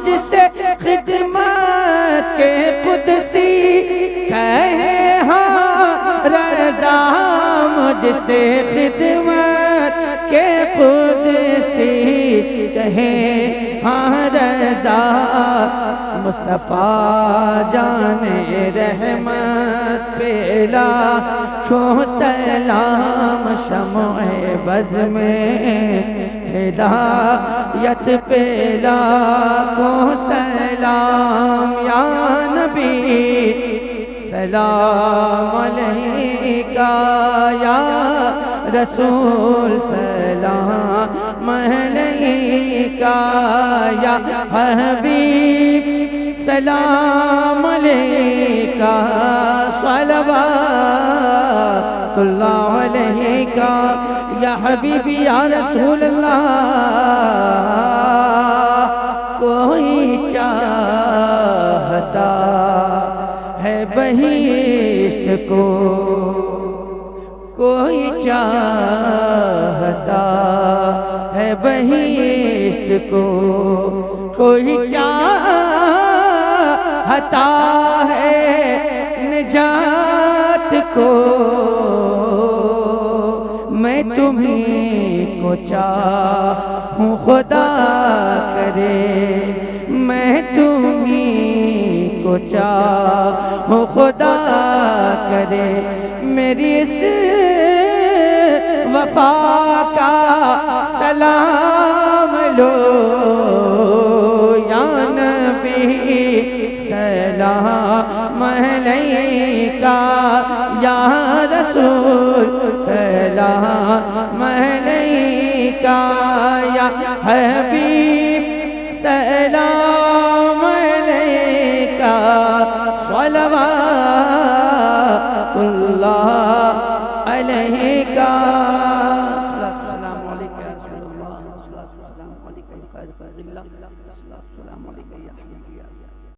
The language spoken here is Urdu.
مجھ سے خدمت کے قدسی کہے ہاں رضا مجھ سے خدمت کے قدسی کہے ہاں رضا مصطفیٰ جان رحمت پہ لاکھوں سلام شمع بز میں ہدایت پہ لاکھوں سلام یا نبی سلام علیکہ یا رسول سلام علیکہ یا حبیب سلام علیکہ صلوات اللہ علیکہ یا حبیبی یا رسول اللہ کوئی چاہتا ہے بہشت کو کوئی چاہتا ہے بہشت کو کوئی چاہتا ہے نجات کو میں تمہیں کو چاہوں خدا کرے میں تمہیں کو چاہوں خدا کرے میری اس وفا کا سلام لو یا نبی سلام علیکہ یا رسول سلام علیکہ یا حبیب سلام علیکہ صلوات اللہ علیکہ السلام علیکم یا رسول اللہ السلام علیکم یا خیر خلق اللہ السلام علیکم یا حبیبی